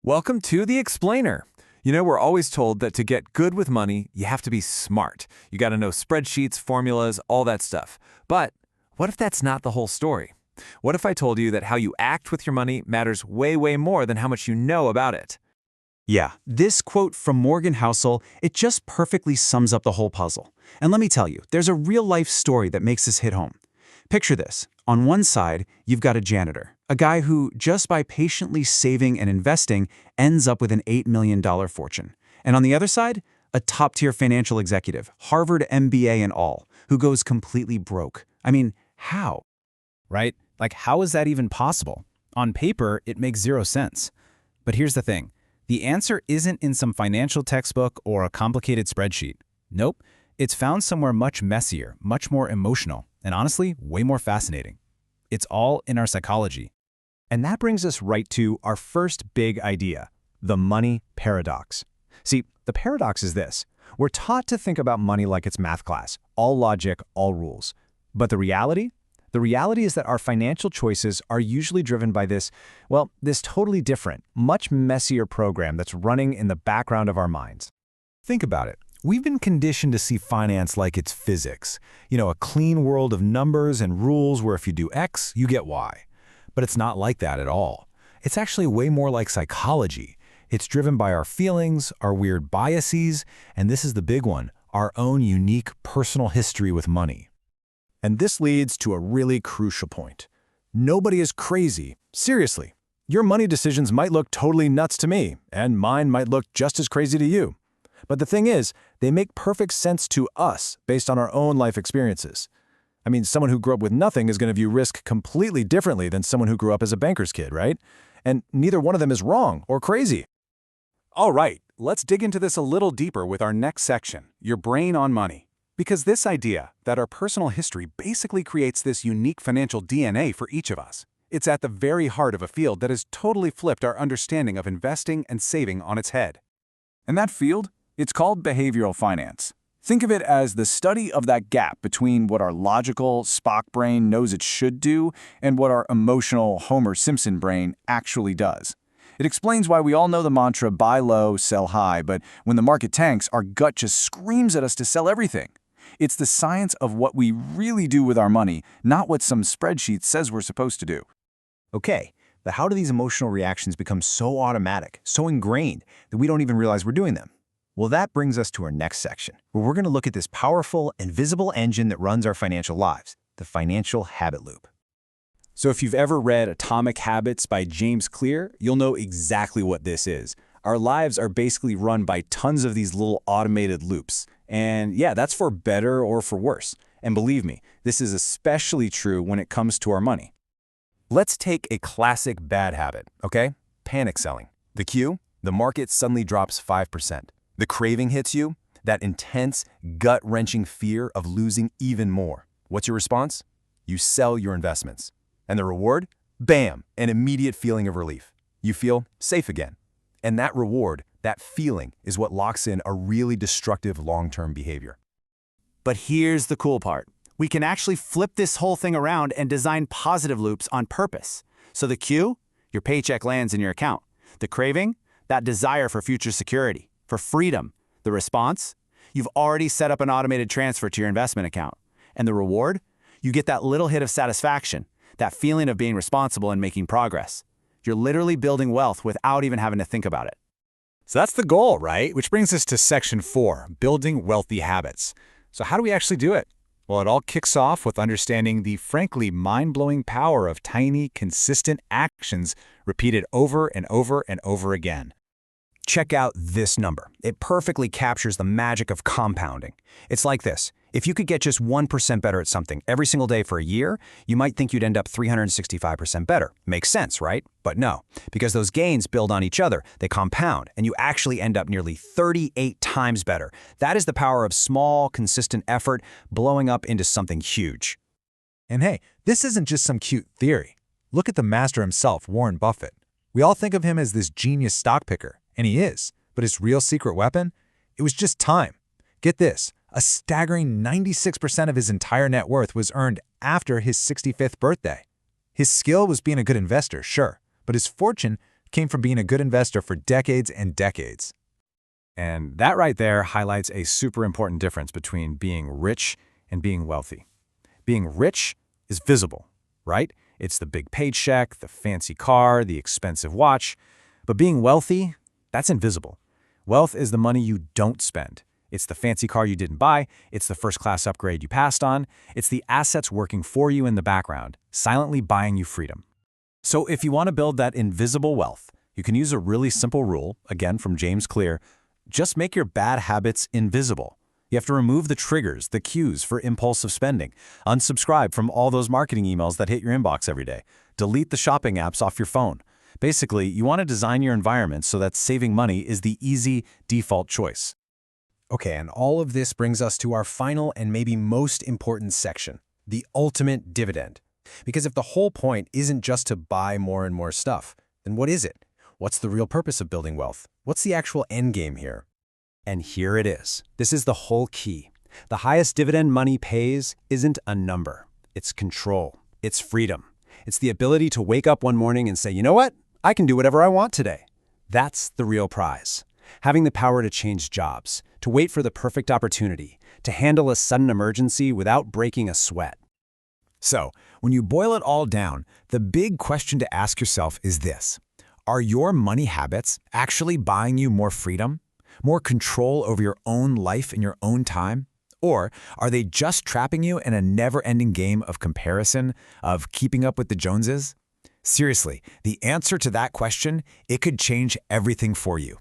Welcome to The Explainer. We're always told that to get good with money, you have to be smart. You got to know spreadsheets, formulas, all that stuff. But what if that's not the whole story? What if I told you that how you act with your money matters way, way more than how much you know about it? Yeah, this quote from Morgan Housel, it just perfectly sums up the whole puzzle. And let me tell you, there's a real-life story that makes this hit home. Picture this. On one side, you've got a janitor, a guy who, just by patiently saving and investing, ends up with an $8 million fortune. And on the other side, a top-tier financial executive, Harvard MBA and all, who goes completely broke. I mean, how? Right? Like, how is that even possible? On paper, it makes zero sense. But here's the thing. The answer isn't in some financial textbook or a complicated spreadsheet. Nope. It's found somewhere much messier, much more emotional, and honestly, way more fascinating. It's all in our psychology. And that brings us right to our first big idea, the money paradox. See, the paradox is this. We're taught to think about money like it's math class, all logic, all rules. But the reality? The reality is that our financial choices are usually driven by this totally different, much messier program that's running in the background of our minds. Think about it. We've been conditioned to see finance like it's physics. A clean world of numbers and rules where if you do X, you get Y. But it's not like that at all. It's actually way more like psychology. It's driven by our feelings, our weird biases, and this is the big one, our own unique personal history with money. And this leads to a really crucial point. Nobody is crazy. Seriously. Your money decisions might look totally nuts to me, and mine might look just as crazy to you. But the thing is, they make perfect sense to us based on our own life experiences. I mean, someone who grew up with nothing is going to view risk completely differently than someone who grew up as a banker's kid, right? And neither one of them is wrong or crazy. All right, let's dig into this a little deeper with our next section, your brain on money. Because this idea that our personal history basically creates this unique financial DNA for each of us. It's at the very heart of a field that has totally flipped our understanding of investing and saving on its head. And that field? It's called behavioral finance. Think of it as the study of that gap between what our logical Spock brain knows it should do and what our emotional Homer Simpson brain actually does. It explains why we all know the mantra buy low, sell high, but when the market tanks, our gut just screams at us to sell everything. It's the science of what we really do with our money, not what some spreadsheet says we're supposed to do. Okay, but how do these emotional reactions become so automatic, so ingrained, that we don't even realize we're doing them? Well, that brings us to our next section, where we're going to look at this powerful, invisible engine that runs our financial lives, the financial habit loop. So if you've ever read Atomic Habits by James Clear, you'll know exactly what this is. Our lives are basically run by tons of these little automated loops. And yeah, that's for better or for worse. And believe me, this is especially true when it comes to our money. Let's take a classic bad habit, okay? Panic selling. The cue? The market suddenly drops 5%. The craving hits you, that intense, gut-wrenching fear of losing even more. What's your response? You sell your investments. And the reward? Bam! An immediate feeling of relief. You feel safe again. And that reward, that feeling, is what locks in a really destructive long-term behavior. But here's the cool part. We can actually flip this whole thing around and design positive loops on purpose. So the cue? Your paycheck lands in your account. The craving? That desire for future security. For freedom. The response? You've already set up an automated transfer to your investment account. And the reward? You get that little hit of satisfaction, that feeling of being responsible and making progress. You're literally building wealth without even having to think about it. So that's the goal, right? Which brings us to section 4, building wealthy habits. So how do we actually do it? Well, it all kicks off with understanding the frankly mind-blowing power of tiny, consistent actions repeated over and over and over again. Check out this number. It perfectly captures the magic of compounding. It's like this. If you could get just 1% better at something every single day for a year, you might think you'd end up 365% better. Makes sense, right? But no, because those gains build on each other, they compound, and you actually end up nearly 38 times better. That is the power of small, consistent effort blowing up into something huge. And hey, this isn't just some cute theory. Look at the master himself, Warren Buffett. We all think of him as this genius stock picker, and he is. But his real secret weapon? It was just time. Get this. A staggering 96% of his entire net worth was earned after his 65th birthday. His skill was being a good investor, sure, but his fortune came from being a good investor for decades and decades. And that right there highlights a super important difference between being rich and being wealthy. Being rich is visible, right? It's the big paycheck, the fancy car, the expensive watch. But being wealthy, that's invisible. Wealth is the money you don't spend. It's the fancy car you didn't buy. It's the first-class upgrade you passed on. It's the assets working for you in the background, silently buying you freedom. So if you want to build that invisible wealth, you can use a really simple rule, again from James Clear. Just make your bad habits invisible. You have to remove the triggers, the cues for impulsive spending. Unsubscribe from all those marketing emails that hit your inbox every day. Delete the shopping apps off your phone. Basically, you want to design your environment so that saving money is the easy default choice. Okay, and all of this brings us to our final and maybe most important section, the ultimate dividend. Because if the whole point isn't just to buy more and more stuff, then what is it? What's the real purpose of building wealth? What's the actual end game here? And here it is. This is the whole key. The highest dividend money pays isn't a number. It's control. It's freedom. It's the ability to wake up one morning and say, you know what? I can do whatever I want today. That's the real prize. Having the power to change jobs, to wait for the perfect opportunity, to handle a sudden emergency without breaking a sweat. So, when you boil it all down, the big question to ask yourself is this. Are your money habits actually buying you more freedom? More control over your own life and your own time? Or are they just trapping you in a never-ending game of comparison, of keeping up with the Joneses? Seriously, the answer to that question, it could change everything for you.